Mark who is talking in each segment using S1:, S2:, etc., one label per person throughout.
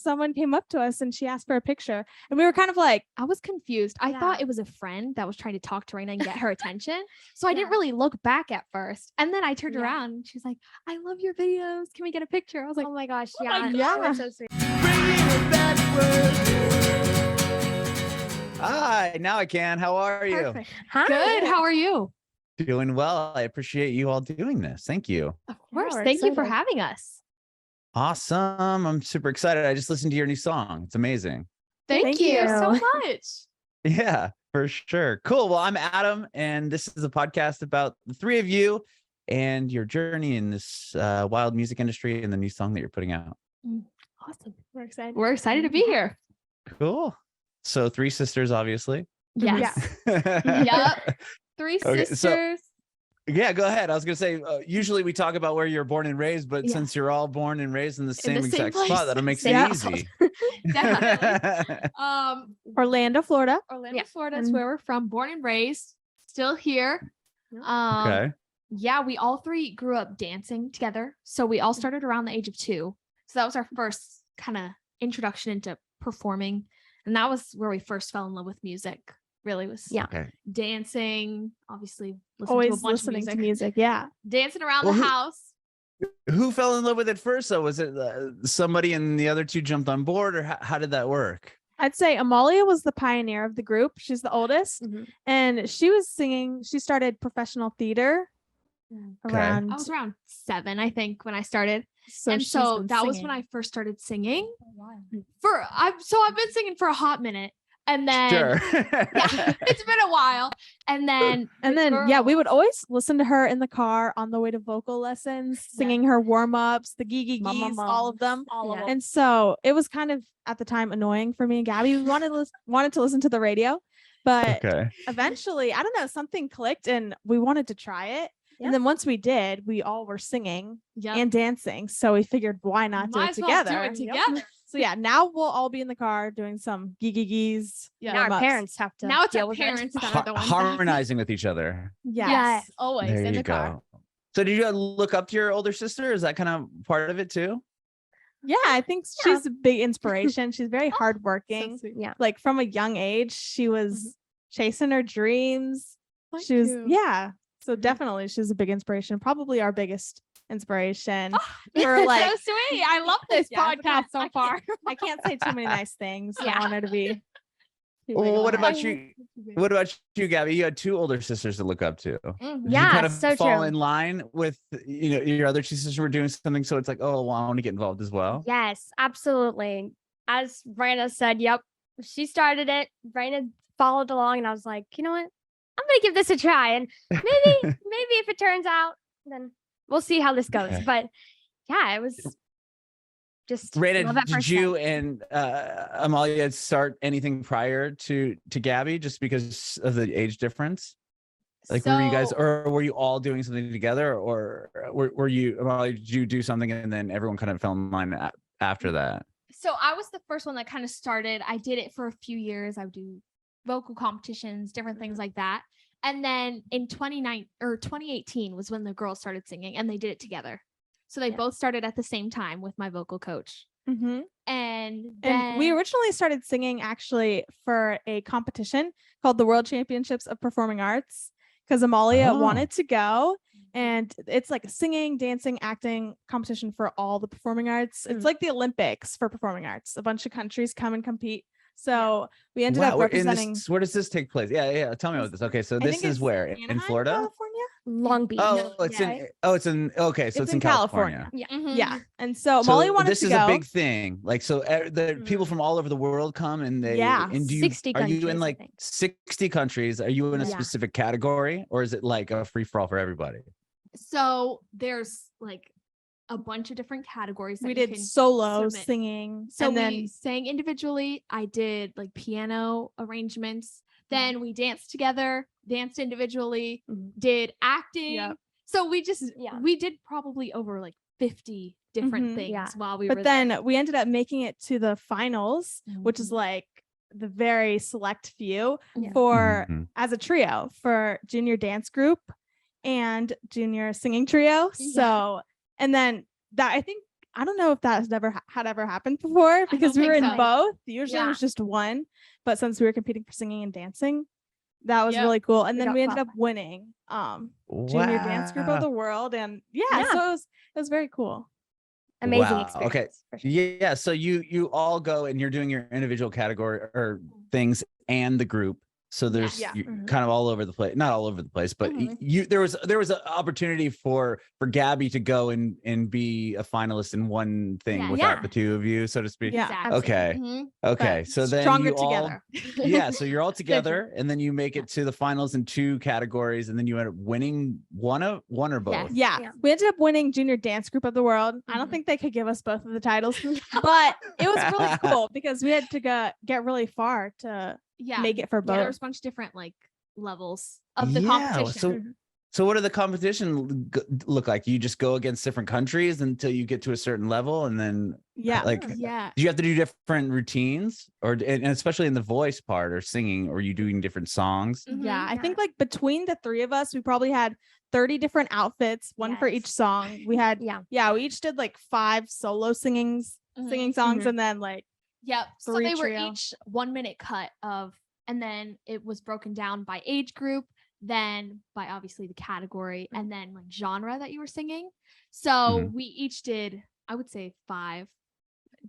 S1: someone came up to us and she asked for a picture, and we were kind of like,
S2: I was confused. I thought it was a friend that was trying to talk to Raena and get her attention. So I didn't really look back at first. And then I turned around and she was like, I love your videos. Can we get a picture? I was like,
S3: oh my gosh.
S1: yeah.
S3: That's so sweet.
S4: Hi, now I can. How are you?
S2: perfect. Good. How are you?
S4: Doing well. I appreciate you all doing this. Thank you.
S2: Of course.
S1: we're
S2: Thank you for
S1: excited.
S2: having us.
S4: Awesome. I'm super excited. I just listened to your new song. It's amazing.
S2: Thank you so much.
S4: Yeah, for sure. Cool. Well, I'm Adam, and this is a podcast about the three of you and your journey in this wild music industry and the new song that you're putting out.
S2: Awesome.
S1: we're excited.
S2: We're excited to be here.
S4: Cool. So three sisters, obviously.
S2: Yes.
S4: Yeah.
S2: Yep. Three
S4: Okay, so-
S2: sisters.
S4: Yeah, go ahead. I was going to say, usually we talk about where you're born and raised, but
S2: Yeah.
S4: since you're all born and raised in the same
S2: the same
S4: exact
S2: place.
S4: spot, that'll make
S2: Same
S4: it
S2: house.
S4: easy.
S2: Definitely.
S1: Orlando, Florida.
S2: Orlando, Florida is where we're from. Born and raised. Still here.
S4: Okay.
S2: Yeah, we all three grew up dancing together. So we all started around the age of 2. So that was our first kind of introduction into performing. And that was where we first fell in love with music. Really was
S4: Okay.
S2: dancing, obviously listening to a
S1: Always
S2: bunch
S1: listening
S2: of
S1: to
S2: music.
S1: music. Yeah.
S2: Dancing around
S4: Well,
S2: the
S4: who-
S2: house.
S4: Who fell in love with it first? So was it somebody and the other two jumped on board, or how did that work?
S1: I'd say Amalia was the pioneer of the group. She's the oldest,
S3: Mhm.
S1: and she was singing. She started professional theater
S4: Okay.
S1: around.
S2: I was around 7, I think, when I started.
S1: So she's
S2: So
S1: been
S2: that was
S1: singing.
S2: when I first started singing. I've been singing for a hot minute. And then
S4: Sure.
S2: yeah, it's been a while. And then
S1: And then, we would always listen to her in the car on the way to vocal lessons, singing her warm-ups, the gee gees, all of them.
S3: All of them.
S1: And so it was kind of at the time annoying for me and Gabby. We wanted to listen to the radio, but
S4: Okay.
S1: eventually, I don't know, something clicked and we wanted to try it.
S3: Yeah.
S1: And then once we did, we all were singing
S2: Yep.
S1: and dancing. So we figured, why not do
S2: Might
S1: it
S2: as well
S1: together?
S2: do it together.
S1: So yeah, now we'll all be in the car doing some gees.
S2: Yeah.
S3: Now our
S1: warm-ups.
S3: parents have to
S2: Now it's
S3: deal
S2: our
S3: with
S2: parents
S3: it.
S2: that are the ones that-
S4: Harmonizing with each other.
S1: Yes.
S2: always
S4: There
S2: in
S4: you
S2: the car.
S4: go. So did you look up to your older sister? Is that kind of part of it too?
S1: Yeah, I think she's a big inspiration. She's very hardworking.
S2: sweet.
S3: Yeah.
S1: Like from a young age, she was chasing her dreams.
S2: Thank
S1: She was,
S2: you.
S1: yeah. So definitely she's a big inspiration. Probably our biggest inspiration.
S2: This
S1: For
S2: is
S1: like,
S2: so sweet. I love this
S1: Yeah,
S2: podcast so far.
S1: I can't say too many nice things. I
S2: Yeah.
S1: want her to be.
S4: Well, what about
S2: I
S4: you? What about you, Gabby? You had 2 older sisters to look up to.
S2: Mhm.
S4: Did
S3: Yeah,
S4: you kind of
S3: so
S4: fall
S3: true.
S4: in line with your other 2 sisters were doing something, so it's like, oh, well, I want to get involved as well.
S3: Yes, absolutely. As Raena said, yep, she started it. Raena followed along, and I was like, you know what? I'm gonna give this a try, and maybe if it turns out, then we'll see how this goes.
S4: Okay.
S3: But yeah, it was just love
S4: Raena,
S3: at
S4: did
S3: first
S4: you
S3: sight.
S4: and Amalia start anything prior to Gabby, just because of the age difference? Like, were you guys,
S2: So-
S4: or were you all doing something together, or were you, Amalia, did you do something and then everyone kind of fell in line after that?
S2: So I was the first one that kind of started. I did it for a few years. I would do vocal competitions, different things like that. And then in 2018 was when the girls started singing and they did it together. So they
S3: Yeah.
S2: both started at the same time with my vocal coach.
S1: Mhm.
S2: And
S1: And we
S2: then-
S1: originally started singing actually for a competition called the World Championships of Performing Arts because Amalia
S4: Oh.
S1: wanted to go. And it's like a singing, dancing, acting competition for all the performing arts. It's like the Olympics for performing arts. A bunch of countries come and compete. So we ended up
S4: Wow, in
S1: representing.
S4: where does this take place? Yeah. Tell me about this. Okay, so
S1: I
S4: this
S1: think
S4: is
S1: it's
S4: where in
S1: Anaheim,
S4: Florida.
S1: California?
S3: Long Beach.
S4: Oh,
S2: No,
S4: it's
S2: yeah.
S4: in. Oh, it's in. Okay, so it's in California.
S2: Mhm.
S1: Yeah. And so
S4: So
S1: Molly wanted
S4: this
S1: to
S4: is
S1: go.
S4: a big thing. Like, so the people from all over the world come and they.
S1: Yeah,
S4: And do you,
S3: 60
S4: are you
S3: countries,
S4: in
S3: I
S4: like
S3: think.
S4: 60 countries? Are you in a
S3: Yeah.
S4: specific category, or is it like a free for all for everybody?
S2: So there's like a bunch of different categories. That
S1: We
S2: you
S1: did
S2: can
S1: solo
S2: submit.
S1: singing.
S2: So
S1: and
S2: we
S1: then
S2: sang individually. I did like piano arrangements.
S1: Mm-hmm.
S2: Then we danced together, danced individually,
S3: Mhm.
S2: did acting.
S1: Yep.
S2: So we just
S3: Yeah.
S2: we did probably over like 50 different
S1: Mhm.
S2: things
S3: Yeah.
S2: while we were
S1: but
S2: there.
S1: then we ended up making it to the finals, which is
S2: Mhm.
S1: like the very select few
S3: Yeah.
S1: for
S4: Mhm.
S1: as a trio for junior dance group and junior singing trio.
S2: Yeah.
S1: So, and then that I think I don't know if that has had ever happened before because we were
S2: think
S1: in
S2: so.
S1: both. Usually it
S2: Yeah.
S1: was just one, but since we were competing for singing and dancing, that was
S2: Yep.
S1: really cool. And
S3: We
S1: then
S3: got
S1: we ended up
S3: qualified.
S1: winning junior dance group of
S4: Wow.
S1: the world, and yeah,
S3: Yeah.
S1: so it was very cool.
S3: Amazing
S4: Wow.
S3: experience.
S4: Okay.
S3: For sure.
S4: Yeah. So you all go and you're doing your individual category or things and the group. So there's
S1: Yeah.
S4: you're
S3: Mhm.
S4: kind of all over the place, not all over the place, but
S2: Mhm.
S4: there was an opportunity for Gabby to go and be a finalist in one thing
S2: Yeah.
S4: without
S3: Yeah.
S4: the two of you, so to speak.
S1: Yeah.
S2: Exactly.
S4: Okay.
S2: Mhm.
S4: Okay.
S1: But
S4: So then
S1: stronger
S4: you all,
S1: together.
S4: yeah. So you're all together, and then you make it to the finals in two categories, and then you end up winning one or both.
S1: Yeah.
S3: Yeah.
S1: We ended up winning junior dance group of the world. I don't
S2: Mhm.
S1: think they could give us both of the titles, but it was really cool because we had to get really far to
S2: Yeah.
S1: make it for
S2: Yeah, there
S1: both.
S2: was a bunch of different like levels of the
S4: Yeah,
S2: competition.
S4: So what did the competition look like? You just go against different countries until you get to a certain level, and then
S1: Yeah.
S4: like
S2: Yeah.
S4: do you have to do different routines, and especially in the voice part or singing, or are you doing different songs?
S1: Yeah,
S2: Mhm.
S1: I think like between the three of us, we probably had 30 different outfits, one for each
S3: Yes.
S1: song. We had,
S3: Yeah.
S1: we each did like 5 solo singing
S2: Mhm.
S1: songs,
S3: Mhm.
S1: and then like
S2: Yep. So
S1: 3
S2: they were
S1: trio.
S2: each 1 minute cut of, and then it was broken down by age group, then by obviously the category, and then like genre that you were singing. So
S4: Mhm.
S2: we each did, I would say 5,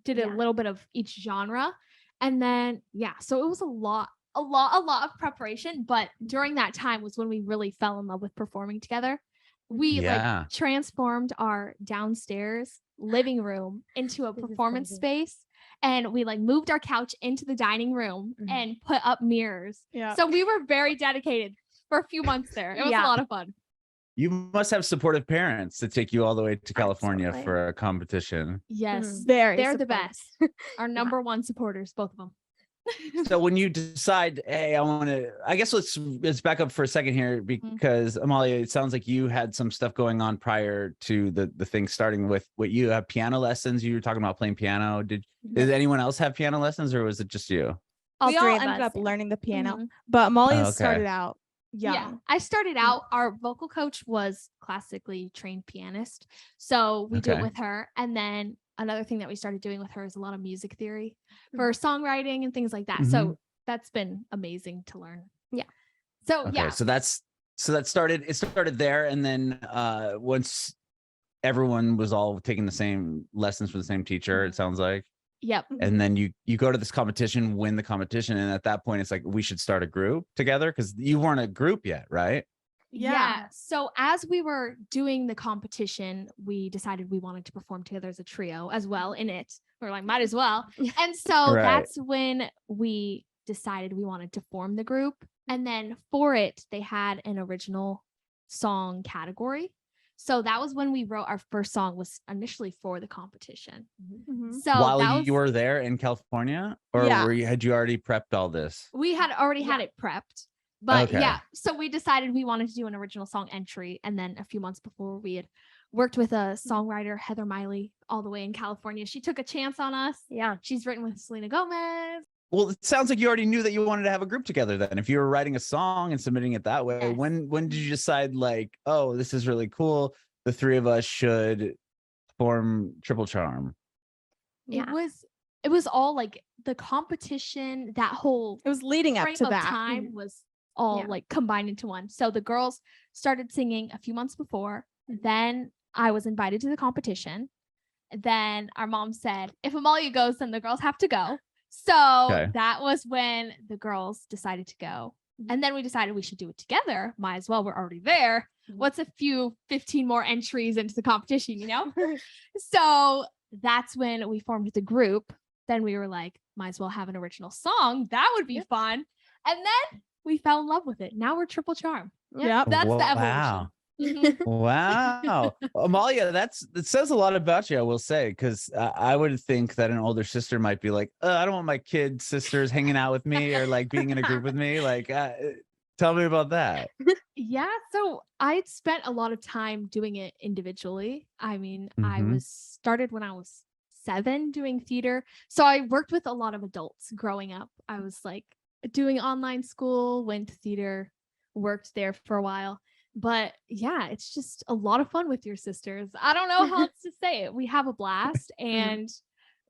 S2: did a
S3: Yeah.
S2: little bit of each genre. And then, so it was a lot of preparation. But during that time was when we really fell in love with performing together. We
S4: Yeah.
S2: like transformed our downstairs living room into a
S3: This is
S2: performance
S3: crazy.
S2: space, and we like moved our couch into the dining room
S3: Mhm.
S2: and put up mirrors.
S1: Yeah.
S2: So we were very dedicated for a few months there. It was a
S3: Yeah.
S2: lot of fun.
S4: You must have supportive parents to take you all the way to California
S3: Absolutely.
S4: for a competition.
S2: Yes.
S1: very
S2: They're the
S1: supportive.
S2: best. Our number one supporters, both of them.
S4: So when you decide, hey, I want to, I guess let's back up for a second here, because Amalia, it sounds like you had some stuff going on prior to the thing starting with what you have piano lessons. You were talking about playing piano. Did anyone else have piano lessons, or was it just you?
S3: All
S1: We
S3: three
S1: all
S3: of
S1: ended
S3: us,
S1: up
S3: yeah.
S1: learning the piano,
S2: Mhm.
S1: but Amalia
S4: Oh, okay.
S1: started out young.
S2: Yeah, I started out, our vocal coach was classically trained pianist. So we did
S4: Okay.
S2: it with her. And then another thing that we started doing with her is a lot of music theory for songwriting and things like that. So that's been amazing to learn.
S3: Yeah.
S2: So
S4: Okay, so that started. It started there, and then once everyone was all taking the same lessons from the same teacher, it sounds like,
S2: Yep.
S4: and then you go to this competition, win the competition, and at that point, it's like we should start a group together, because you weren't a group yet, right?
S2: Yeah. So as we were doing the competition, we decided we wanted to perform together as a trio as well in it. We're like, might as well. And so
S4: Right.
S2: that's when we decided we wanted to form the group. And then for it, they had an original song category. So that was when we wrote our first song, was initially for the competition.
S1: Mhm.
S2: So
S4: While
S2: that was,
S4: you were there in California, or
S1: Yeah.
S4: had you already prepped all this?
S2: we had already had it prepped. But
S4: Okay.
S2: yeah, so we decided we wanted to do an original song entry. And then a few months before, we had worked with a songwriter, Heather Miley, all the way in California. She took a chance on us.
S3: Yeah.
S2: She's written with Selena Gomez.
S4: Well, it sounds like you already knew that you wanted to have a group together then. If you were writing a song and submitting it that way,
S2: Yes.
S4: when did you decide, like, oh, this is really cool, the three of us should form Triple Charm?
S3: Yeah.
S2: It was all like the competition, that whole
S1: It was leading up
S2: frame
S1: to
S2: of
S1: that.
S2: time was all
S3: Yeah.
S2: like combined into one. So the girls started singing a few months before. Then I was invited to the competition. Then our mom said, if Amalia goes, then the girls have to go. So
S4: Okay.
S2: that was when the girls decided to go. And then we decided we should do it together. Might as well. We're already there. What's a few 15 more entries into the competition, you know? So that's when we formed the group. Then we were like, might as well have an original song. That would be fun. And then we fell in love with it. Now we're Triple Charm.
S1: Yep.
S2: That's the evolution.
S4: Wow.
S2: Mhm.
S4: Wow. Amalia, it says a lot about you, I will say, because I would think that an older sister might be like, I don't want my kid sisters hanging out with me or like being in a group with me. Like, tell me about that.
S2: Yeah, so I spent a lot of time doing it individually. I mean, I
S4: Mhm.
S2: was started when I was 7 doing theater. So I worked with a lot of adults growing up. I was like doing online school, went to theater, worked there for a while. But yeah, it's just a lot of fun with your sisters. I don't know how else to say it. We have a blast, and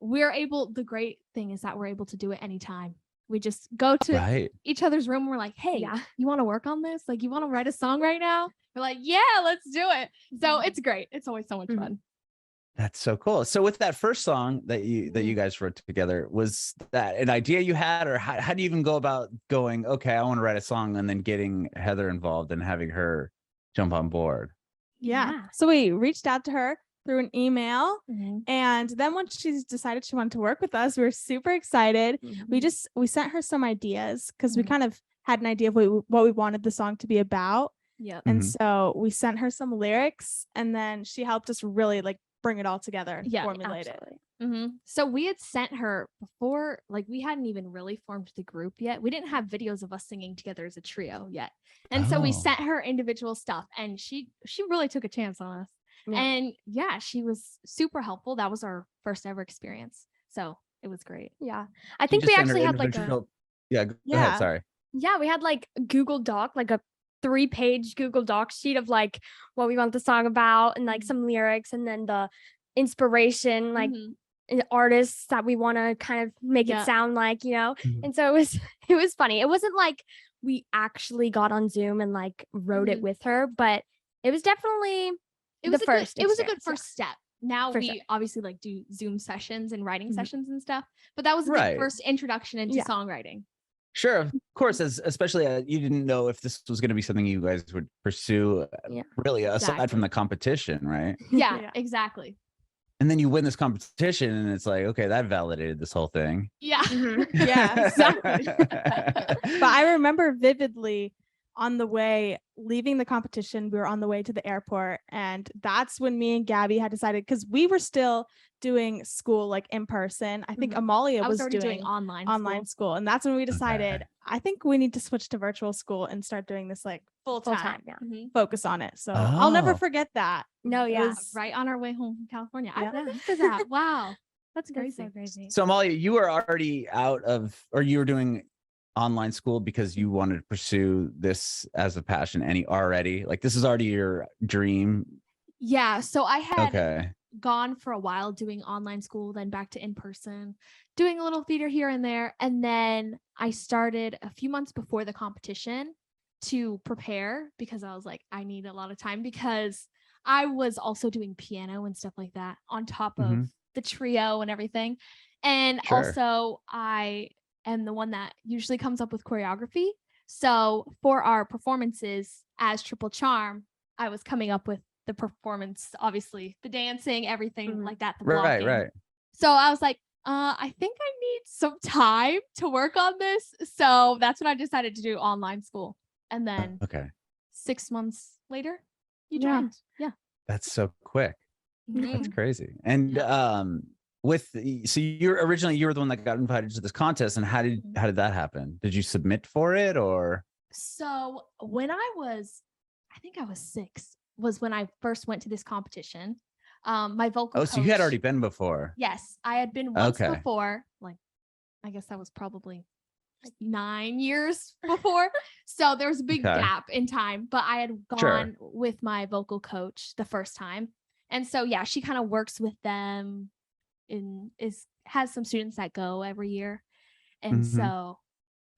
S2: the great thing is that we're able to do it anytime. We just go to each other's room. We're like, hey, you want to work on this? Like, you want to write a song right now? We're like, yeah, let's do it. So it's great. It's always so much fun.
S4: That's so cool. So with that first song that you guys wrote together, was that an idea you had, or how do you even go about going, okay, I want to write a song, and then getting Heather involved and having her jump on board?
S1: Yeah. So we reached out to her through an email, and then when she decided she wanted to work with us, we were super excited. We sent her some ideas because we kind of had an idea of what we wanted the song to be about.
S2: Yeah.
S1: And so we sent her some lyrics, and then she helped us really like bring it all together and formulate it.
S2: So we had sent her before, like we hadn't even really formed the group yet. We didn't have videos of us singing together as a trio yet. And so we sent her individual stuff, and she really took a chance on us. And she was super helpful. That was our first ever experience. So it was great.
S3: Yeah. I think we actually had like
S4: go ahead, sorry.
S3: Yeah, we had like Google Doc, like a 3-page Google Doc sheet of like what we want the song about, and like some lyrics, and then the inspiration, like artists that we want to kind of make it sound like, and so it was funny. It wasn't like we actually got on Zoom and like wrote it with her, but it was definitely
S2: it was a good first step. Now we obviously like do Zoom sessions and writing sessions and stuff, but that was the first introduction into songwriting.
S4: Sure, of course, especially you didn't know if this was going to be something you guys would pursue, really, aside from the competition, right?
S2: Yeah, exactly.
S4: And then you win this competition, and it's like, okay, that validated this whole thing.
S2: Yeah.
S1: Yeah, exactly. But I remember vividly leaving the competition, we were on the way to the airport, and that's when me and Gabby had decided, because we were still doing school like in person. I think Amalia was doing online school, and that's when we decided, I think we need to switch to virtual school and start doing this like full time. Focus on it. So I'll never forget that.
S3: No,
S2: It was right on our way home from California. I remember that. Wow, that's crazy.
S3: So crazy.
S4: So Amalia, you were already you were doing online school because you wanted to pursue this as a passion already? Like, this is already your dream?
S2: Yeah. So I had gone for a while doing online school, then back to in-person, doing a little theater here and there. And then I started a few months before the competition to prepare, because I was like, I need a lot of time, because I was also doing piano and stuff like that on top of the trio and everything. And also I am the one that usually comes up with choreography. So for our performances as Triple Charm, I was coming up with the performance, obviously the dancing, everything like that. The blocking.
S4: Right.
S2: So I was like, I think I need some time to work on this. So that's when I decided to do online school. And then 6 months later, you joined. Yeah.
S4: That's so quick. That's crazy. And so you were the one that got invited to this contest, and how did that happen? Did you submit for it, or?
S2: So when I think I was 6, was when I first went to this competition. My vocal coach,
S4: so you had already been before?
S2: Yes, I had been once before. Like, I guess that was probably like 9 years before. So there was a big gap in time, but I had gone with my vocal coach the first time. And so, she kind of works with them and has some students that go every year. And so,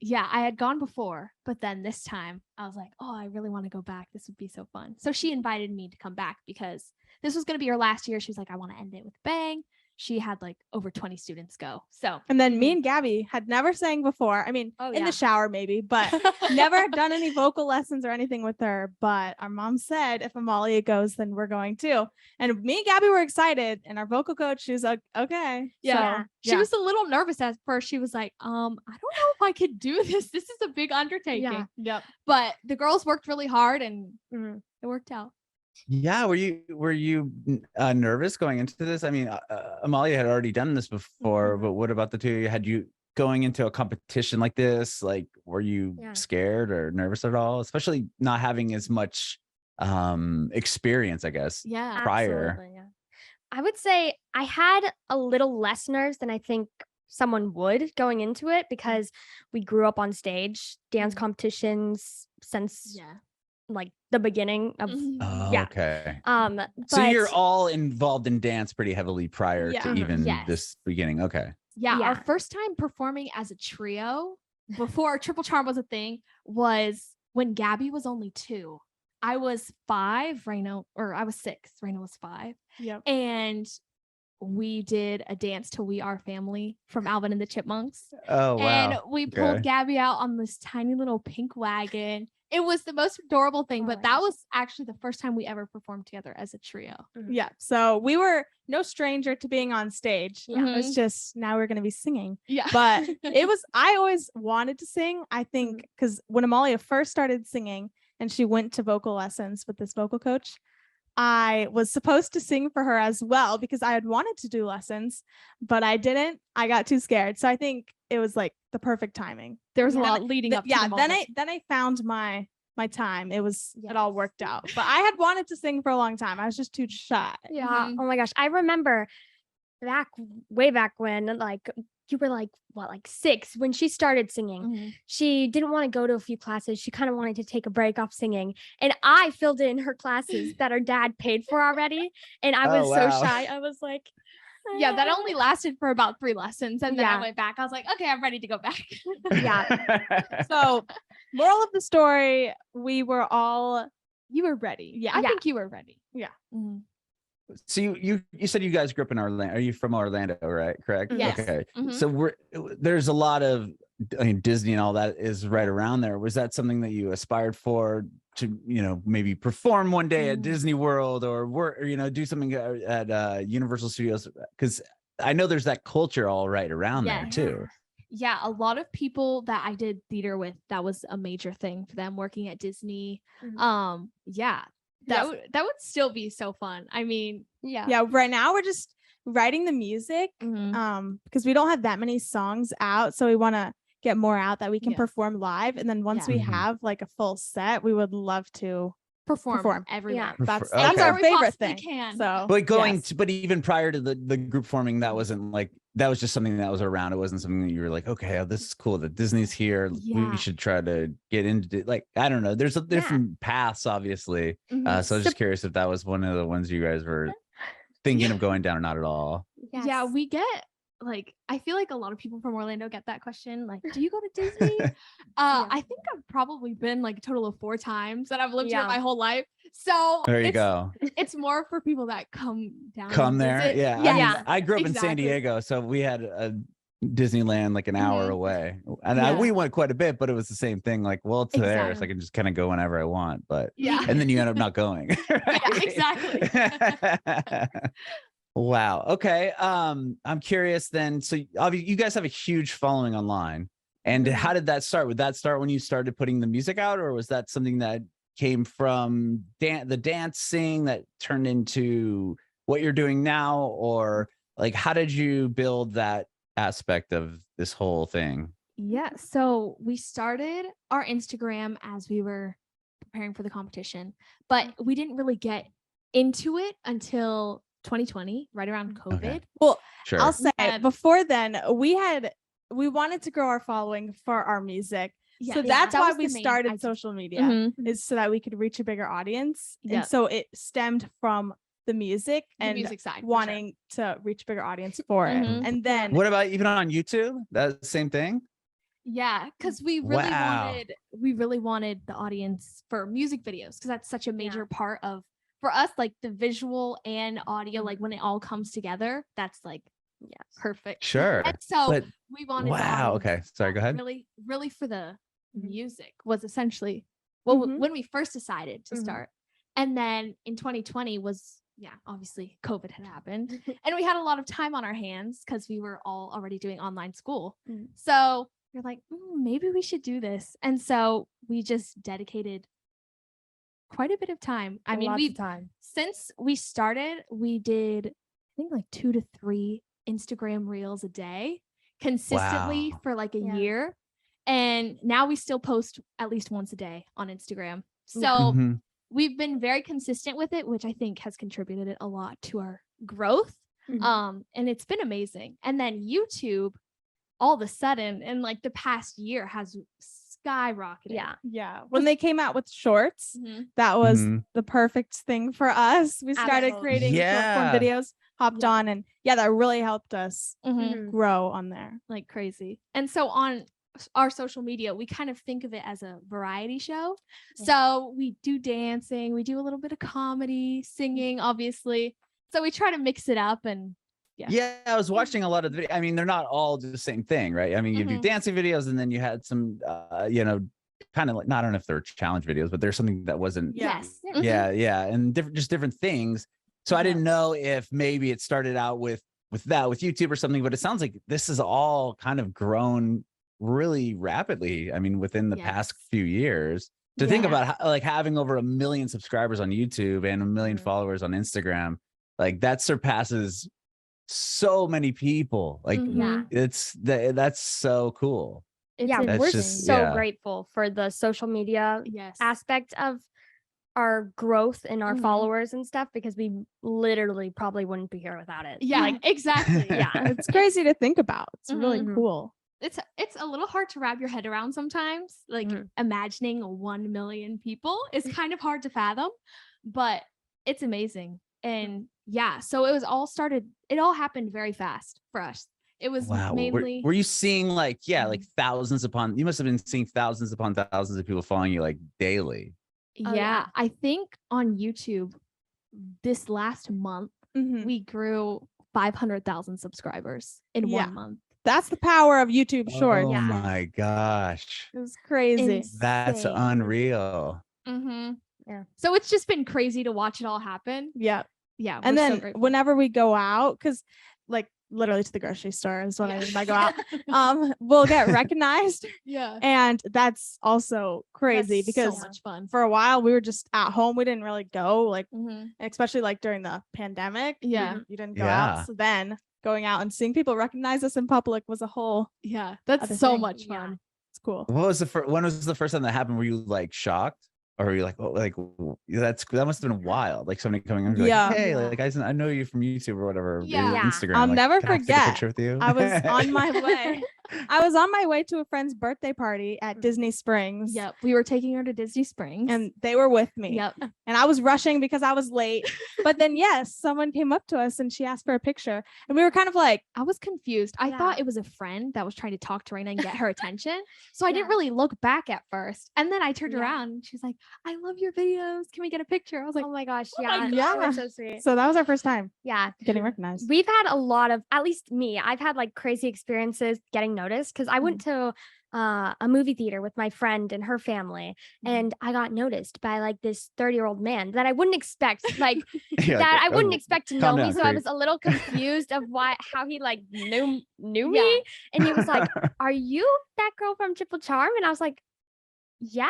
S2: I had gone before, but then this time I was like, oh, I really want to go back. This would be so fun. So she invited me to come back because this was going to be her last year. She was like, I want to end it with a bang. She had like over 20 students go. So,
S1: and then me and Gabby had never sang before. I mean, in the shower maybe, but never done any vocal lessons or anything with her. But our mom said, if Amalia goes, then we're going too. And me and Gabby were excited, and our vocal coach, she was like, okay.
S2: Yeah. So, she was a little nervous at first. She was like, I don't know if I could do this. This is a big undertaking.
S1: Yeah. Yep.
S2: But the girls worked really hard, and it worked out.
S4: Yeah. Were you nervous going into this? I mean, Amalia had already done this before, but what about the two of you? Had you going into a competition like this? Like, were you scared or nervous at all? Especially not having as much experience, I guess.
S2: Yeah.
S4: Prior.
S3: Absolutely, yeah. I would say I had a little less nerves than I think someone would going into it, because we grew up on stage, dance competitions since like the beginning of
S4: Oh,
S3: yeah.
S4: okay.
S3: But
S4: So you're all involved in dance pretty heavily prior
S1: Yeah.
S4: to even
S2: Yes.
S4: this beginning. Okay.
S2: Yeah, our
S3: Yeah.
S2: first time performing as a trio before Triple Charm was a thing was when Gabby was only 2. I was 5, I was 6, Raena was 5.
S1: Yep.
S2: And we did a dance to We Are Family from Alvin and the Chipmunks.
S4: Oh, wow.
S2: And we pulled
S4: Okay.
S2: Gabby out on this tiny little pink wagon. It was the most adorable thing,
S3: Oh
S2: but
S3: my
S2: that
S3: gosh.
S2: was actually the first time we ever performed together as a trio.
S1: Yeah. So we were no stranger to being on stage.
S3: Yeah.
S1: It's just now we're going to be singing.
S2: Yeah.
S1: But I always wanted to sing. I think because when Amalia first started singing and she went to vocal lessons with this vocal coach, I was supposed to sing for her as well because I had wanted to do lessons, but I didn't. I got too scared. So I think it was like the perfect timing.
S2: There was a
S1: Then
S2: lot leading up to
S1: yeah,
S2: the
S1: then
S2: moment.
S1: I found my time. It all
S2: Yes.
S1: worked out. But I had wanted to sing for a long time. I was just too shy.
S3: Yeah.
S2: Mhm.
S3: Oh my gosh. I remember way back when, like, you were like, what, like 6 when she started singing.
S2: Mhm.
S3: She didn't want to go to a few classes. She kind of wanted to take a break off singing. And I filled in her classes that her dad paid for already. And I was
S4: Oh,
S3: so
S4: wow.
S3: shy. I was like,
S2: Yeah, that only lasted for about 3 lessons. And then I
S3: Yeah.
S2: went back. I was like, okay, I'm ready to go back.
S3: Yeah.
S1: So, moral of the story, you were ready.
S2: Yeah, I
S3: Yeah.
S2: think you were ready.
S1: Yeah.
S2: Mhm.
S4: So you said you guys grew up in Orlando. Are you from Orlando, right? Correct?
S2: Yes.
S4: Okay.
S2: Mhm.
S4: So there's a lot of, I mean, Disney and all that is right around there. Was that something that you aspired for to, maybe perform one day at Disney World or work, or, do something at Universal Studios? Because I know there's that culture all right around there
S2: Yeah.
S4: too.
S2: Yeah, a lot of people that I did theater with, that was a major thing for them working at Disney.
S3: Mhm.
S2: Yeah,
S1: Yes.
S2: that would still be so fun. I mean,
S1: Yeah, right now we're just writing the music because we don't have that many songs out, so we want to get more out that we can
S2: Yeah.
S1: perform live, and then once
S2: Yeah.
S1: we
S4: Mhm.
S1: have like a full set, we would love to
S2: perform everywhere.
S3: Yeah.
S1: that's
S4: Okay.
S1: our
S2: Anywhere we
S1: favorite
S2: possibly
S1: thing.
S2: can.
S1: So
S4: But
S1: yes.
S4: but even prior to the group forming, that wasn't like, that was just something that was around. It wasn't something that you were like, okay, oh, this is cool that Disney's here.
S2: Yeah.
S4: We should try to get into it. Like, I don't know. There's a different paths, obviously.
S2: Mhm.
S4: So I was just curious if that was one of the ones you guys were thinking of going down or not at all.
S3: Yes.
S2: Yeah, we get like, I feel like a lot of people from Orlando get that question. Like, do you go to Disney? I think I've probably been like a total of 4 times that I've lived here
S3: Yeah.
S2: my whole life. So
S4: There you go.
S2: It's more for people that come down.
S4: Come
S2: and
S4: there.
S2: visit.
S4: Yeah. I,
S3: Yeah.
S4: mean, I grew up in San
S2: Exactly.
S4: Diego, so we had a Disneyland like an hour
S2: Mhm.
S4: away. And
S2: Yeah.
S4: we went quite a bit, but it was the same thing. Like, well, it's there, so I
S2: Exactly.
S4: can just kind of go whenever I want. But
S2: Yeah.
S4: and then you end up not going.
S2: exactly.
S4: Wow. Okay. I'm curious then. So obviously you guys have a huge following online. And how did that start? Would that start when you started putting the music out, or was that something that came from the dancing that turned into what you're doing now? Or like, how did you build that aspect of this whole thing?
S2: Yeah. So we started our Instagram as we were preparing for the competition, but we didn't really get into it until 2020, right around COVID.
S4: Okay.
S1: Well,
S4: Sure.
S1: I'll say
S2: Yeah.
S1: before then we wanted to grow our following for our music.
S2: Yeah,
S1: So
S2: yeah,
S1: that's
S2: that
S1: why
S2: was
S1: we
S2: the main
S1: started
S2: idea.
S1: social media,
S2: Mhm.
S1: is so that we could reach a bigger audience.
S2: Yeah.
S1: And so it stemmed from the music
S2: The
S1: and
S2: music side, for sure.
S1: wanting to reach a bigger audience for it.
S2: Mhm.
S1: And then
S4: What about even on YouTube? That same thing?
S2: Yeah, because we really
S4: Wow.
S2: wanted the audience for music videos, because that's such a major part of, for us, like the visual and audio, like when it all comes together, that's like perfect.
S4: Sure.
S2: And so
S4: But
S2: we wanted the
S4: wow.
S2: audience
S4: Okay. Sorry, go ahead.
S2: really for the music was essentially when we first decided to
S3: Mhm.
S2: start. And then in 2020 was obviously COVID had happened and we had a lot of time on our hands because we were all already doing online school. So we're like, maybe we should do this. And so we just dedicated quite a bit of time. I mean, since we started, we did, I think, like 2 to 3 Instagram reels a day consistently
S4: Wow.
S2: for like a
S3: Yeah.
S2: year. And now we still post at least once a day on Instagram. So
S4: Mhm.
S2: we've been very consistent with it, which I think has contributed a lot to our growth.
S3: Mhm.
S2: And it's been amazing. And then YouTube, all of a sudden, in like the past year, has skyrocketed.
S3: Yeah.
S1: When they came out with shorts,
S2: Mhm.
S1: that was
S4: Mhm.
S1: the perfect thing for us. We started
S3: Absolutely.
S1: creating short form
S4: Yeah.
S1: videos, hopped on, and that really helped us
S2: Mhm.
S1: grow on there.
S2: Like crazy. And so on our social media, we kind of think of it as a variety show.
S3: Yeah.
S2: So we do dancing, we do a little bit of comedy, singing, obviously. So we try to mix it up and
S4: Yeah, I was watching a lot of the I mean, they're not all the same thing, right? I mean, you do
S2: Mhm.
S4: dancing videos and then you had some kind of like, I don't know if they're challenge videos, but there's something that wasn't
S2: yes.
S4: yeah, and different things. So I didn't know if maybe it started out with YouTube or something, but it sounds like this has all kind of grown really rapidly. I mean, within the past
S2: Yes.
S4: few years. To think about like having over 1 million subscribers on YouTube and 1 million followers on Instagram, like that surpasses so many people. Like
S2: Mhm.
S4: that's so cool.
S2: It's
S3: Yeah,
S4: That's
S3: we're
S4: just-
S3: so
S4: yeah.
S3: grateful for the social media
S2: yes.
S3: aspect of our growth and our
S2: Mhm.
S3: followers and stuff, because we literally probably wouldn't be here without it.
S2: Yeah,
S3: Like,
S2: exactly.
S3: yeah.
S1: It's crazy to think about. It's really
S3: Mhm.
S1: cool.
S2: It's a little hard to wrap your head around sometimes. Like
S3: Mhm.
S2: imagining 1 million people is kind of hard to fathom, but it's amazing. And so it all happened very fast for us. It was
S4: Wow.
S2: mainly
S4: Were you seeing like thousands upon you must have been seeing thousands upon thousands of people following you like daily.
S3: Oh, yeah.
S2: I think on YouTube this last month
S1: Mhm.
S2: we grew 500,000 subscribers in
S1: Yeah.
S2: 1 month.
S1: That's the power of YouTube Shorts.
S4: Oh
S3: Yeah.
S4: my gosh.
S1: It was crazy.
S4: That's
S2: Insane.
S4: unreal.
S2: Mm-hmm.
S3: Yeah.
S2: So it's just been crazy to watch it all happen.
S1: Yeah.
S2: Yeah.
S1: And
S2: we're so
S1: then
S2: grateful.
S1: whenever we go out, because like literally to the grocery store is when I mean by go out, we'll get recognized.
S2: Yeah.
S1: And that's also crazy
S2: That's
S1: because
S2: so much fun.
S1: for a while we were just at home. We didn't really go, like
S2: Mhm.
S1: especially like during the pandemic.
S2: Yeah.
S1: You didn't go
S4: Yeah.
S1: out. So then going out and seeing people recognize us in public was a whole
S2: Yeah. That's
S1: other
S2: so
S1: thing.
S2: much
S3: Yeah.
S2: fun.
S1: it's cool.
S4: When was the first time that happened? Were you like shocked? Or were you like, oh, like that must have been wild. Like somebody coming in and be
S1: Yeah.
S4: like, hey,
S3: Yeah.
S4: like I know you from YouTube or whatever.
S2: Yeah.
S3: Yeah.
S4: Instagram.
S1: I'll
S4: like,
S1: never
S4: can I take a
S1: forget.
S4: picture with you?
S1: I was on my way. I was on my way to a friend's birthday party at Disney Springs.
S2: Yep. We were taking her to Disney Springs.
S1: And they were with me.
S2: Yep.
S1: And I was rushing because I was late. But then, yes, someone came up to us and she asked for a picture. And we were kind of like,
S2: I was confused. I
S3: Yeah.
S2: thought it was a friend that was trying to talk to Raena and get her attention. So I didn't
S3: Yeah.
S2: really look back at first. And then I turned
S3: Yeah.
S2: around and she was like, I love your videos. Can we get a picture? I was like,
S3: Oh my gosh.
S2: my
S3: Yeah.
S1: God.
S3: That was so sweet.
S1: so that was our first time
S3: Yeah.
S1: getting recognized.
S3: We've had a lot of, at least me, I've had like crazy experiences getting noticed because I went to a movie theater with my friend and her family, and I got noticed by like this 30-year-old man that I wouldn't expect, like
S4: You're
S3: that
S4: like,
S3: I wouldn't
S4: "Oh,
S3: expect to know
S4: calm
S3: me.
S4: down,
S3: So I
S4: creep."
S3: was a little confused of how he like knew
S2: Yeah.
S3: me, and he was like, "Are you that girl from Triple Charm?" And I was like, "Yeah."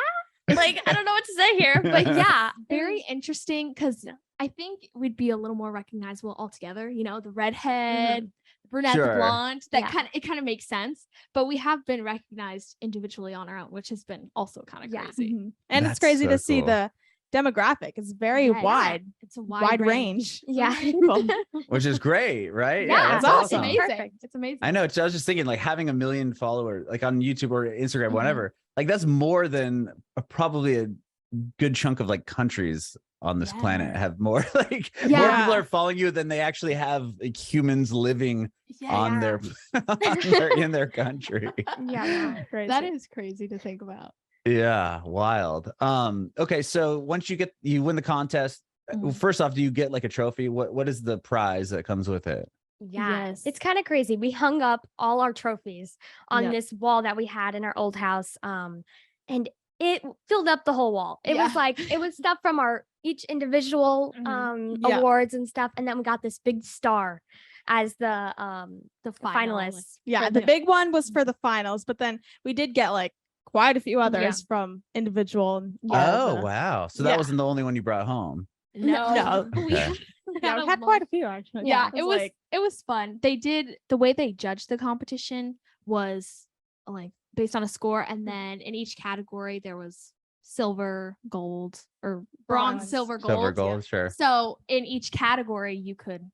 S3: Like I don't know what to say here, but yeah,
S2: very interesting because I think we'd be a little more recognizable altogether. You know, the redhead, the brunette, the
S4: Sure.
S2: blonde. That
S3: Yeah.
S2: kind of makes sense. But we have been recognized individually on our own, which has been also kind of
S3: Yeah.
S2: crazy.
S1: Mhm. And
S4: That's
S1: it's crazy
S4: so
S1: to see
S4: cool.
S1: the demographic. It's very
S3: Yes.
S1: wide,
S2: It's a
S1: wide range.
S3: yeah.
S1: of people.
S4: Which is great, right?
S3: Yeah,
S1: it's
S2: It's
S1: awesome.
S2: amazing.
S3: Perfect.
S2: It's amazing.
S4: I know. I was just thinking, like having 1 million followers, like on YouTube or Instagram,
S2: Mhm.
S4: whatever. Like that's more than probably a good chunk of like countries on this planet
S2: Yeah.
S4: have more. Like more
S2: Yeah.
S4: people are following you than they actually have like, humans living on their in their country.
S3: Yeah.
S1: Crazy.
S2: That is crazy to think about.
S4: Yeah, wild. Okay, so once you win the contest,
S2: Mhm.
S4: first off, do you get like a trophy? What is the prize that comes with it?
S3: Yeah,
S2: Yes.
S3: it's kind of crazy. We hung up all our trophies on
S2: Yep.
S3: this wall that we had in our old house, and it filled up the whole wall. It was
S2: Yeah.
S3: like it was stuff from our each individual
S2: Mhm.
S1: Yeah.
S3: awards and stuff, and then we got this big star as the
S2: final,
S3: finalists.
S1: Yeah,
S3: for
S1: the big one was for the finals, but then we did get like quite a few others from individual. And
S4: Oh,
S1: the-
S4: wow. So that
S1: Yeah.
S4: wasn't the only one you brought home.
S1: No.
S2: We
S4: Okay.
S1: Yeah, we had quite a few actually.
S2: Yeah, it was
S1: like
S2: it was fun. They did the way they judged the competition was like based on a score, and then in each category there was silver, gold, or bronze,
S1: Bronze.
S2: silver, gold.
S4: Silver gold, sure.
S2: So in each category you could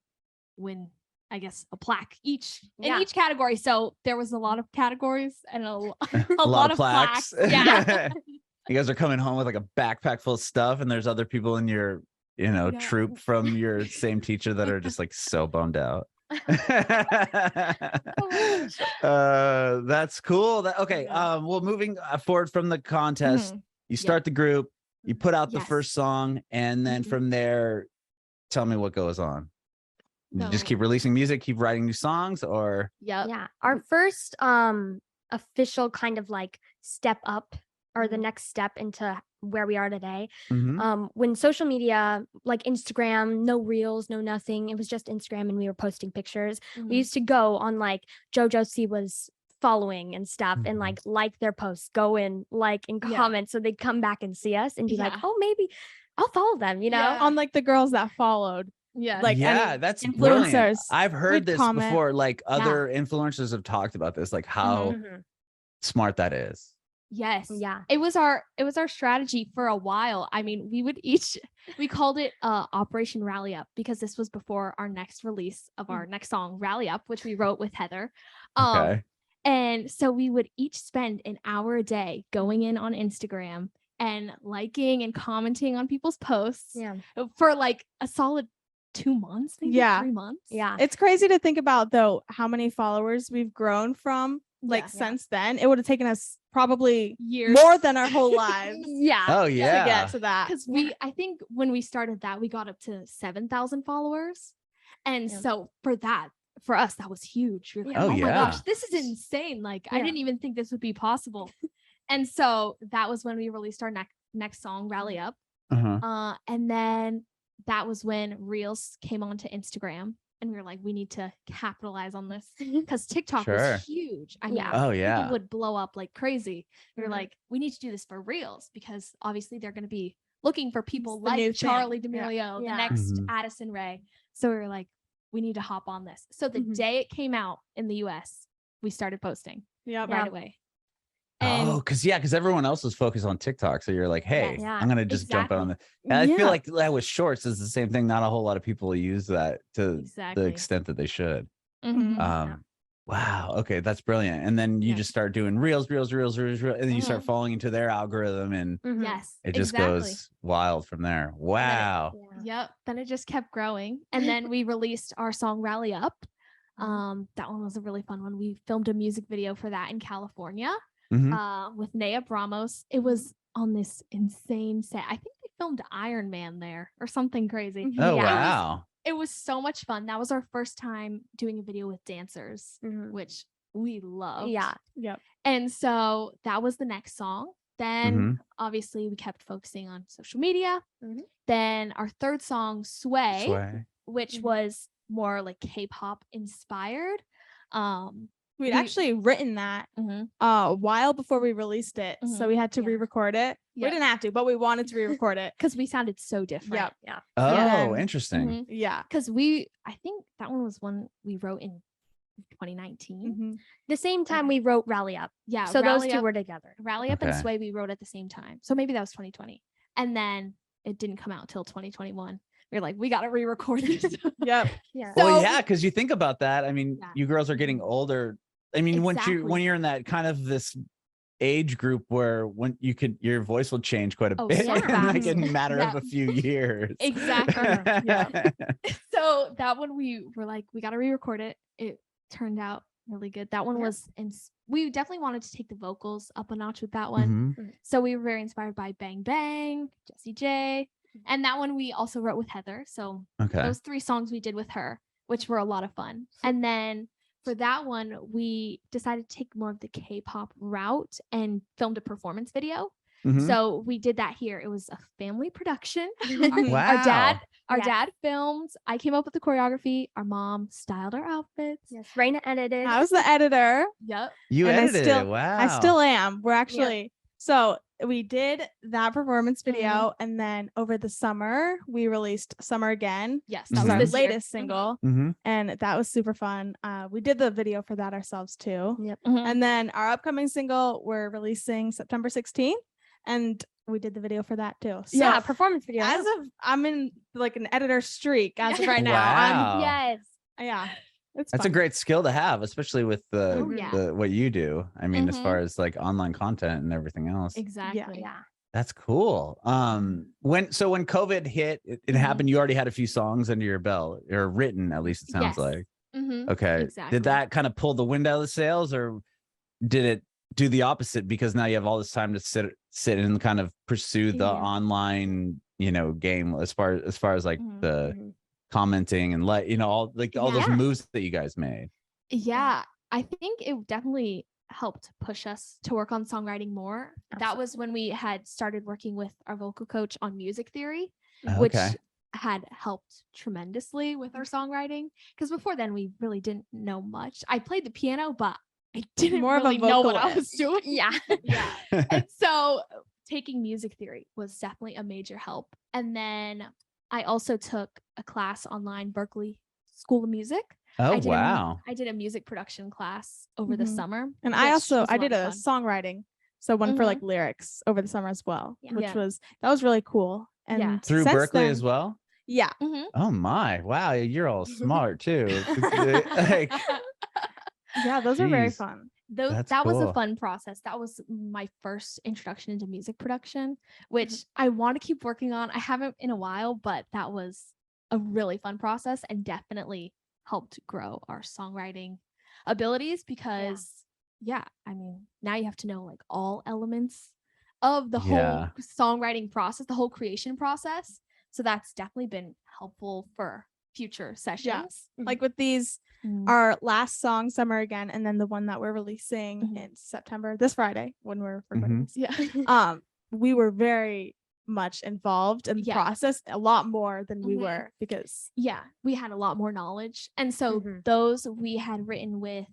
S2: win I guess, a plaque each
S3: Yeah.
S2: in each category. So there was a lot of categories and a
S4: A
S2: lot of plaques. Yeah.
S4: You guys are coming home with like a backpack full of stuff, and there's other people in your,
S2: Yeah.
S4: troop from your same teacher that are just like so bummed out. That's cool. Okay.
S1: Yeah.
S4: Well, moving forward from the contest,
S1: Mhm.
S4: you start the group, you put out the
S2: Yes.
S4: first song, and then
S2: Mhm.
S4: from there, tell me what goes on. You just
S2: So-
S4: keep releasing music, keep writing new songs, or
S2: Yep.
S3: Yeah. Our first official kind of like step up or the
S2: Mhm.
S3: next step into where we are today.
S4: Mhm.
S3: When social media, like Instagram, no reels, no nothing, it was just Instagram and we were posting pictures.
S2: Mhm.
S3: We used to go on like JoJo C was following and stuff and
S4: Mhm.
S3: like their posts, go in, like and
S2: Yeah.
S3: comment. So they'd come back and see us and be like,
S2: Yeah.
S3: oh, maybe I'll follow them, you know?
S2: Yeah.
S1: On like the girls that followed.
S2: Yeah.
S1: Like
S4: yeah,
S1: any
S4: that's brilliant.
S1: influencers
S4: I've heard
S1: would
S4: this
S1: comment.
S4: before. Like other influencers have talked about this, like how
S3: Mhm.
S4: smart that is.
S2: Yes.
S3: Yeah.
S2: It was our strategy for a while. I mean, we called it Operation Rally Up because this was before our next release of our next song, Rally Up, which we wrote with Heather.
S4: Okay.
S2: And so we would each spend an hour a day going in on Instagram and liking and commenting on people's posts
S3: Yeah.
S2: for like a solid 2 months, maybe
S1: Yeah.
S2: 3 months.
S3: Yeah.
S1: It's crazy to think about though how many followers we've grown from like
S2: Yeah.
S1: since then. It would have taken us probably
S2: Years.
S1: more than our whole lives
S3: Yeah.
S4: Oh
S1: to
S4: yeah.
S1: get to that.
S2: Because I think when we started that, we got up to 7,000 followers. And
S3: Yeah.
S2: so for us, that was huge. We were like,
S3: Yeah.
S2: oh
S4: Oh,
S2: my
S4: yeah.
S2: gosh, this is insane. Like, I
S3: Yeah.
S2: didn't even think this would be possible. And so that was when we released our next song, Rally Up.
S4: Uh-huh.
S2: And then that was when Reels came onto Instagram. And we were like, we need to capitalize on this because TikTok
S4: Sure.
S2: was huge. I mean,
S3: Yeah.
S4: Oh
S2: people
S4: yeah.
S2: would blow up like crazy. We were
S3: Mhm.
S2: like, we need to do this for Reels because obviously they're going to be looking for people
S1: the new
S2: like
S1: thing.
S2: Charlie
S1: Yeah.
S2: D'Amelio, the
S3: Yeah.
S2: next
S4: Mhm.
S2: Addison Rae. So we were like, we need to hop on this. So the
S3: Mhm.
S2: day it came out in the US, we started posting
S1: Yep.
S2: right away. And
S4: Oh, because everyone else was focused on TikTok. So you're like, hey,
S3: Yeah.
S4: I'm gonna just jump on
S2: Exactly.
S4: the. And I
S1: Yeah.
S4: feel like that with shorts is the same thing. Not a whole lot of people use that to
S2: Exactly.
S4: the extent that they should.
S2: Mhm.
S4: Wow. Okay, that's brilliant. And then you
S2: Yeah.
S4: just start doing reels, and then you start
S2: Mhm.
S4: falling into their algorithm, and
S3: Mhm.
S2: Yes.
S4: it just
S2: exactly.
S4: goes wild from there. Wow.
S3: Yeah.
S2: Yep. Then it just kept growing. And then we released our song Rally Up. That one was a really fun one. We filmed a music video for that in California with Nea Bramos. It was on this insane set. I think they filmed Iron Man there or something crazy.
S1: Mhm.
S4: Oh
S3: Yeah.
S4: wow.
S2: It was so much fun. That was our first time doing a video with dancers,
S3: Mhm.
S2: which we loved.
S3: Yeah.
S1: Yep.
S2: And so that was the next song. Then
S4: Mhm.
S2: obviously we kept focusing on social media.
S3: Mhm.
S2: Then our third song, Sway,
S4: Sway.
S2: which
S3: Mhm.
S2: was more like K-pop inspired.
S1: We'd
S2: We-
S1: actually written that
S2: Mhm.
S1: a while before we released it. So
S2: Mhm.
S1: we had to
S3: Yeah.
S1: re-record it. We
S2: Yep.
S1: didn't have to, but we wanted to re-record it.
S2: Because we sounded so different.
S1: Yep.
S3: Yeah.
S4: Oh,
S1: then-
S4: interesting.
S1: Yeah.
S2: Because I think that one was one we wrote in 2019.
S1: Mhm.
S3: The same time we wrote Rally Up.
S2: Yeah.
S3: So
S2: Rally
S3: those two
S2: Up,
S3: were together.
S2: Rally Up and
S4: Okay.
S2: Sway we wrote at the same time. So maybe that was 2020. And then it didn't come out till 2021. We were like, we got to re-record this.
S1: Yep.
S3: Yeah.
S4: Well,
S2: So-
S4: yeah, because you think about that. I mean,
S2: Yeah.
S4: you girls are getting older. I mean, when
S2: Exactly.
S4: you're in that kind of this age group where when your voice will change quite a
S2: Oh,
S4: bit
S2: so
S4: in like
S2: fast.
S4: a matter of
S2: Yeah.
S4: a few years.
S2: Exactly.
S1: Yeah.
S2: So that one we were like, we got to re-record it. It turned out really good. That one
S3: Yeah.
S2: was, we definitely wanted to take the vocals up a notch with that one.
S4: Mhm.
S2: So we were very inspired by Bang Bang, Jessie J. And that one we also wrote with Heather. So
S4: Okay.
S2: those 3 songs we did with her, which were a lot of fun. And then for that one, we decided to take more of the K-pop route and filmed a performance video.
S4: Mhm.
S2: So we did that here. It was a family production.
S4: Wow.
S2: Our
S3: Yes.
S2: dad filmed. I came up with the choreography. Our mom styled our outfits.
S3: Yes. Raena edited.
S1: I was the editor.
S2: Yep.
S4: You
S1: and I
S4: edited
S1: still-
S4: it. Wow.
S1: I still am. We're actually so we did that performance video, and then over the summer we released Summer Again,
S2: Yes.
S1: which
S4: Mhm.
S1: is our
S2: this year.
S1: latest single,
S4: Mhm.
S1: and that was super fun. We did the video for that ourselves too.
S3: Yep.
S2: Mhm.
S1: And then our upcoming single we're releasing September 16th, and we did the video for that too. So
S3: Yeah. Performance video.
S1: as of I'm in like an editor streak as of right now.
S4: Wow.
S3: Yes.
S1: Yeah. It's
S4: That's a
S1: fun.
S4: great skill to have, especially with
S2: Oh, yeah.
S4: the what you do. I mean, as
S2: Mhm.
S4: far as like online content and everything else.
S2: Exactly.
S3: Yeah.
S4: That's cool. When COVID hit, it
S2: Mhm.
S4: happened, you already had a few songs under your belt, or written, at least it sounds
S2: Yes.
S4: like.
S2: Mm-hmm.
S4: Okay.
S2: Exactly.
S4: Did that kind of pull the wind out of the sails, or did it do the opposite because now you have all this time to sit and kind of pursue the
S2: Yeah.
S4: online, game as far as like
S2: Mhm.
S4: the commenting and all those
S2: Yeah.
S4: moves that you guys made?
S2: Yeah, I think it definitely helped push us to work on songwriting more. That was when we had started working with our vocal coach on music theory, which
S4: Okay.
S2: had helped tremendously with our songwriting. Because before then, we really didn't know much. I played the piano, but I didn't
S1: More of a
S2: really know what I was
S1: vocalist.
S2: doing.
S3: Yeah.
S2: Yeah. And so taking music theory was definitely a major help. And then I also took a class online, Berkeley School of Music.
S4: Oh, wow.
S2: I did a music production class over the
S1: Mhm.
S2: summer.
S1: And
S2: which
S1: I
S2: was
S1: did
S2: lot
S1: a
S2: of fun.
S1: songwriting, so one for like lyrics over the summer as well,
S3: Yeah.
S1: which
S2: Yeah.
S1: was really cool. And
S2: Yeah.
S4: Through
S1: since
S4: Berkeley
S1: then-
S4: as well?
S1: Yeah,
S2: Mhm.
S4: Oh my. Wow. You're all smart too. Like,
S1: yeah, those are very
S4: Jeez.
S1: fun.
S4: That's
S2: that was a
S4: cool.
S2: fun process. That was my first introduction into music production, which I want to keep working on. I haven't in a while, but that was a really fun process and definitely helped grow our songwriting abilities because I mean, now you have to know like all elements of the
S4: Yeah.
S2: whole songwriting process, the whole creation process. So that's definitely been helpful for future sessions.
S1: Like with these,
S2: Mm.
S1: our last song, Summer Again, and then the one that we're releasing
S2: Mhm.
S1: in September, this Friday, when we're recording this.
S2: Yeah.
S1: We were very much involved in the
S2: Yeah.
S1: process, a lot more than we
S2: Mhm.
S1: were, because
S2: Yeah, we had a lot more knowledge. And so
S3: Mhm.
S2: those we had written with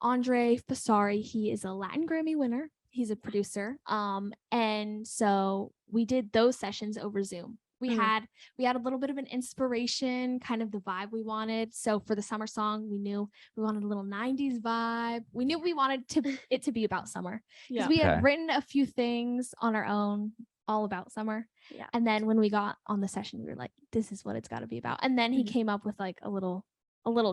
S2: Andre Fasari. He is a Latin Grammy winner. He's a producer. And so we did those sessions over Zoom. We had a little bit of an inspiration, kind of the vibe we wanted. So for the summer song, we knew we wanted a little 90s vibe. We knew we wanted it to be about summer. Because we
S4: Okay.
S2: had written a few things on our own all about summer.
S3: Yeah.
S2: And then when we got on the session, we were like, this is what it's got to be about. And then he came up with like a little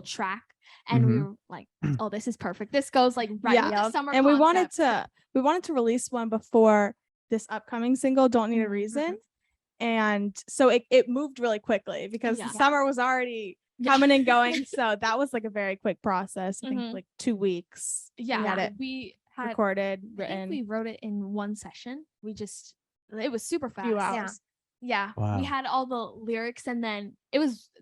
S2: track, and we were like, oh, this is perfect. This goes like right with the summer
S1: and
S2: concept.
S1: we wanted to release one before this upcoming single, Don't Need a Reason. And so it moved really quickly because the summer was already coming and going. So that was like a very quick process. I think like 2 weeks.
S2: Yeah,
S1: we
S2: we had
S1: recorded,
S2: I think
S1: written.
S2: we wrote it in one session. It was super fast.
S1: Few hours.
S2: Yeah.
S4: Wow.
S2: We had all the lyrics, and then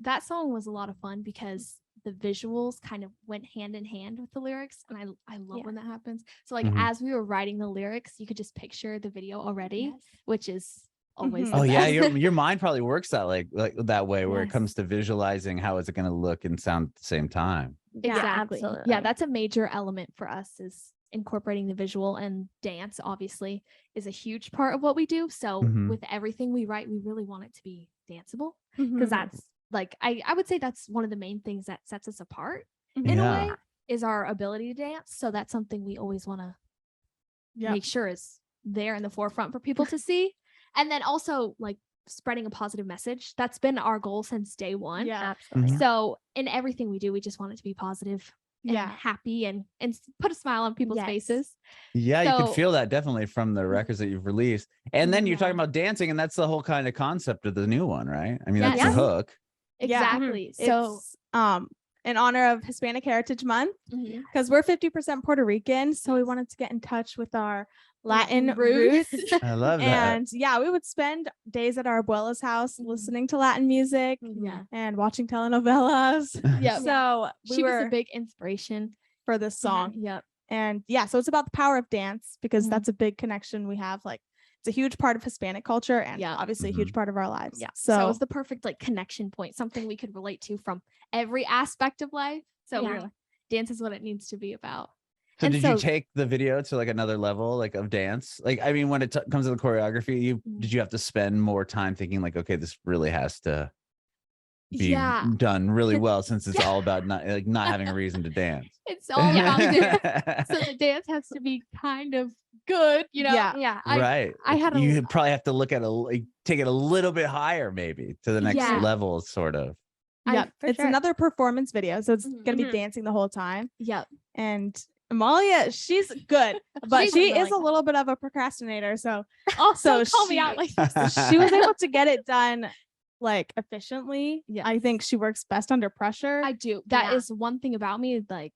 S2: that song was a lot of fun because the visuals kind of went hand in hand with the lyrics. And I love when that happens. So like as we were writing the lyrics, you could just picture the video already, which is always the
S4: Oh yeah,
S2: best.
S4: your mind probably works that like that way where it
S2: Yes.
S4: comes to visualizing how is it going to look and sound at the same time.
S2: Exactly.
S3: absolutely.
S2: Yeah, that's a major element for us, is incorporating the visual, and dance obviously is a huge part of what we do. So with everything we write, we really want it to be danceable, because that's like I would say that's one of the main things that sets us apart in a way, is our ability to dance. So that's something we always want to make sure is there in the forefront for people to see. And then also like spreading a positive message. That's been our goal since day one.
S1: Yeah.
S3: Absolutely.
S2: So in everything we do, we just want it to be positive and happy and put a smile on people's faces.
S4: Yeah, you
S2: So-
S4: can feel that definitely from the records that you've released. And then you're talking about dancing, and that's the whole kind of concept of the new one, right? I mean, that's the
S2: Yes.
S4: hook.
S2: Exactly. So
S1: It's in honor of Hispanic Heritage Month,
S2: mhm.
S1: because we're 50% Puerto Rican. So we wanted to get in touch with our Latin roots.
S4: I love that.
S1: And we would spend days at our abuela's house listening to Latin music
S2: Yeah.
S1: and watching telenovelas.
S2: Yep.
S1: So
S2: She was a big inspiration.
S1: for this song.
S2: Yep.
S1: And so it's about the power of dance, because
S2: Mhm.
S1: that's a big connection we have. Like, it's a huge part of Hispanic culture, and obviously a huge part of our lives.
S2: Yeah.
S1: So,
S2: So it was the perfect like connection point, something we could relate to from every aspect of life. So we were like, dance is what it needs to be about.
S4: So
S2: And
S4: did
S2: so-
S4: you take the video to like another level, like of dance? Like, I mean, when it comes to the choreography, did you have to spend more time thinking like, okay, this really has to be done really well, since it's all about not having a reason to dance.
S2: It's all about dance. So the dance has to be kind of good, you know?
S1: Yeah.
S4: Right.
S2: I had
S4: you probably have to look at take it a little bit higher, maybe to the next
S2: Yeah.
S4: level, sort of.
S1: Yeah,
S3: for
S1: it's
S3: sure.
S1: another performance video, so it's gonna be
S3: Mhm.
S1: dancing the whole time.
S2: Yep.
S1: And Amalia, she's good, but
S2: She's
S1: she
S2: really
S1: is a
S2: good.
S1: little bit of a procrastinator. So
S2: Also,
S1: So
S2: call me
S1: she-
S2: out like this.
S1: she was able to get it done like efficiently.
S2: Yeah.
S1: I think she works best under pressure.
S2: I do. That
S3: Yeah.
S2: is one thing about me. Like,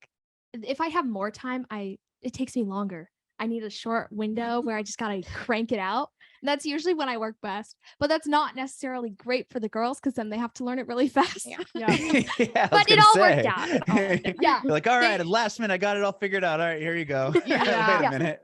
S2: if I have more time, it takes me longer. I need a short window where I just gotta crank it out. And that's usually when I work best. But that's not necessarily great for the girls because then they have to learn it really fast.
S3: Yeah.
S1: yeah.
S4: I was
S3: But it
S4: gonna
S3: all worked
S4: say.
S3: out. It all worked out.
S2: Yeah.
S4: You're like, all right,
S2: They-
S4: at last minute, I got it all figured out. All right, here you go.
S2: Yeah.
S4: Wait a minute.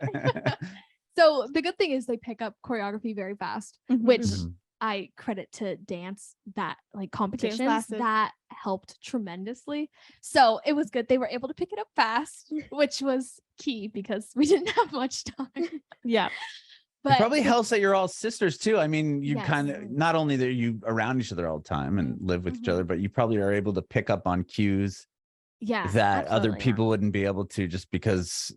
S2: So the good thing is they pick up choreography very fast,
S1: Mhm.
S2: which
S4: Mhm.
S2: I credit to dance that like competitions
S1: classes.
S2: that helped tremendously. So it was good. They were able to pick it up fast, which was key because we didn't have much time.
S1: Yeah.
S4: It
S2: But
S4: probably
S2: the-
S4: helps that you're all sisters too. I mean, you
S2: Yes.
S4: kind of not only that you around each other all the time and live with each
S2: Mhm.
S4: other, but you probably are able to pick up on cues
S2: yeah.
S4: that other
S3: absolutely, yeah.
S4: people wouldn't be able to just because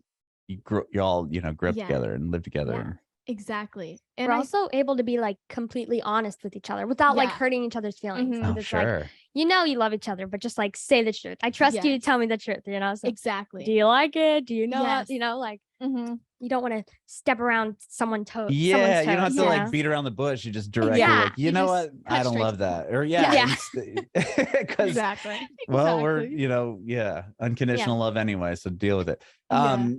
S4: you all grew up
S2: Yeah.
S4: together and live together.
S2: Yeah.
S4: and-
S2: Exactly. And
S3: We're
S2: I-
S3: also able to be like completely honest with each other without like
S2: Yeah.
S3: hurting each other's feelings.
S2: Mhm.
S3: 'cause
S4: Oh,
S3: it's like,
S4: sure.
S3: you know, you love each other, but just like say the truth. I trust you to
S2: Yes.
S3: tell me the truth, you know? So,
S2: exactly.
S3: do you like it? Do you know?
S2: Yes.
S3: You know, like
S2: Mhm.
S3: you don't want to step around someone's toes.
S4: Yeah, you don't have to
S3: you
S4: like
S3: know?
S4: beat around the bush. You just directly
S3: Yeah.
S4: like, you
S2: You
S4: know
S2: just
S4: what?
S2: cut
S4: I don't
S2: straight
S4: love
S2: to the
S4: that. Or yeah,
S3: Yeah.
S4: because
S1: Exactly.
S4: well, we're
S2: Exactly.
S4: unconditional love anyway, so deal with it.
S2: Yeah.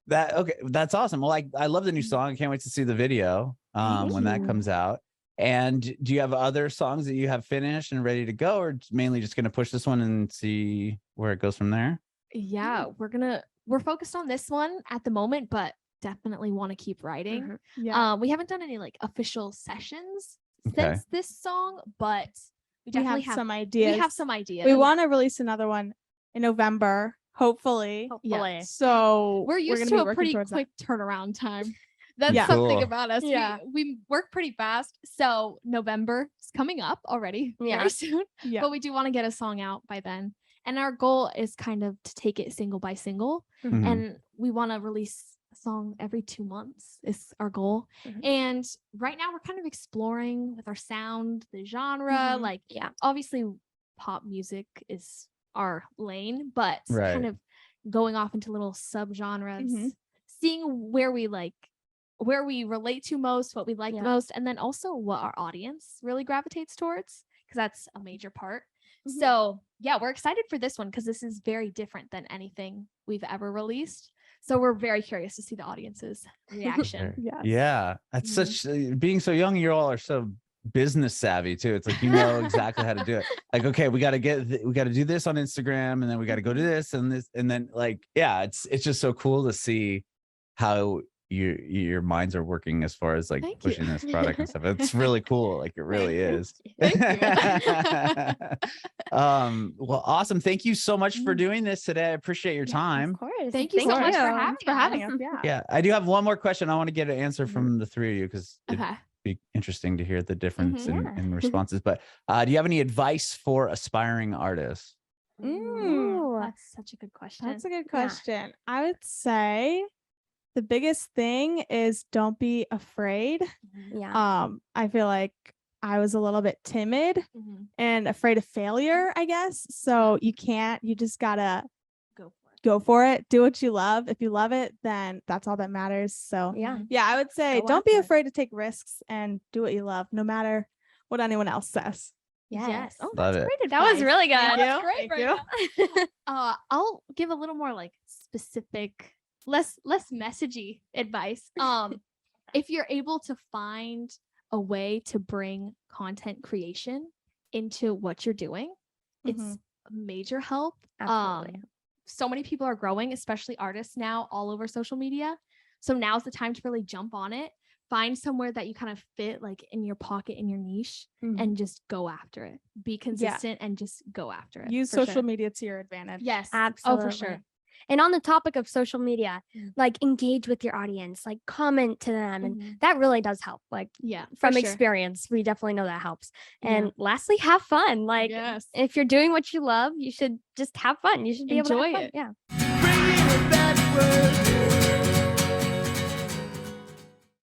S4: That's awesome. Well, I love the new song. I can't wait to see the video
S2: Thank
S4: when that
S2: you.
S4: comes out. And do you have other songs that you have finished and ready to go, or mainly just going to push this one and see where it goes from there?
S2: Yeah, we're focused on this one at the moment, but definitely want to keep writing.
S3: Mhm.
S1: Yeah.
S2: We haven't done any like official sessions
S4: Okay.
S2: since this song, but we
S1: we
S2: definitely
S1: have some ideas.
S2: we have some ideas.
S1: We want to release another one in November, hopefully.
S3: Hopefully.
S1: So
S2: We're used
S1: gonna
S2: to
S1: be
S2: a
S1: working
S2: pretty
S1: towards that.
S2: quick turnaround time. That's
S1: Yeah.
S2: something
S4: Cool.
S2: about us.
S3: Yeah.
S2: We work pretty fast. So November is coming up already
S3: Yeah.
S2: very soon.
S1: Yeah.
S2: But we do want to get a song out by then. And our goal is kind of to take it single by single.
S4: Mhm.
S2: And we want to release a song every 2 months is our goal.
S3: Mhm.
S2: And right now we're kind of exploring with our sound, the genre.
S1: Mhm.
S2: Like,
S3: Yeah.
S2: obviously pop music is our lane, but
S4: Right.
S2: kind of going off into little subgenres,
S1: Mhm.
S2: seeing where we relate to most, what we like
S3: Yeah.
S2: the most, and then also what our audience really gravitates towards, because that's a major part.
S1: Mhm.
S2: So yeah, we're excited for this one because this is very different than anything we've ever released. So we're very curious to see the audience's reaction.
S1: Yes.
S4: Yeah, that's
S2: Mhm.
S4: such being so young. You all are so business savvy too. It's like you know exactly how to do it. Like, okay, we got to do this on Instagram, and then we got to go to this and this, and then like, yeah, it's just so cool to see how your minds are working as far as like
S2: Thank you.
S4: pushing this product and stuff. It's really cool. Like it really is.
S2: Thank
S4: Well, awesome. Thank you so much for
S2: Mm.
S4: doing this today. I appreciate your time.
S3: Of course.
S2: Thank you so much for having
S1: Thanks for having
S2: us.
S1: us. Yeah.
S4: Yeah, I do have one more question. I want to get an answer
S2: Mhm.
S4: from the three of you because it'd
S2: Okay.
S4: be interesting to hear the difference
S3: Mhm.
S4: in,
S3: Yeah.
S4: in responses. But do you have any advice for aspiring artists?
S3: Ooh.
S2: That's such a good question.
S1: That's a good question. I would say the biggest thing is don't be afraid.
S3: Yeah.
S1: I feel like I was a little bit timid
S2: Mhm.
S1: and afraid of failure, I guess. So you just gotta
S2: Go for it.
S1: go for it. Do what you love. If you love it, then that's all that matters. So
S3: Yeah.
S1: yeah, I would say
S3: Go
S1: don't be
S3: after it.
S1: afraid to take risks and do what you love, no matter what anyone else says.
S2: Yes.
S3: Oh,
S4: Love
S3: that's
S4: it.
S3: great. That was
S2: advice.
S3: really good.
S2: Thank
S1: Thank
S2: That's
S1: you.
S2: great,
S1: Thank you.
S2: I'll give a little more like specific, less messagey advice. If you're able to find a way to bring content creation into what you're doing, it's
S1: Mhm.
S2: a major help.
S3: Absolutely.
S2: So many people are growing, especially artists now all over social media. So now's the time to really jump on it. Find somewhere that you kind of fit like in your pocket, in your niche,
S3: Mhm.
S2: and just go after it. Be consistent and just go after it.
S1: Use
S2: for
S1: social
S2: sure.
S1: media to your advantage.
S2: Yes.
S3: Absolutely.
S2: Oh, for sure.
S3: And on the topic of social media,
S2: Mm.
S3: like engage with your audience, like comment to them. And
S2: Mhm.
S3: that really does help. Like
S2: Yeah. for
S3: from
S2: sure.
S3: experience, we definitely know that helps.
S2: Yeah.
S3: And lastly, have fun. Like
S2: Yes.
S3: if you're doing what you love, you should just have fun. You should be able to
S2: Enjoy
S3: have fun.
S2: it.
S3: Yeah.
S5: Bringing it backward.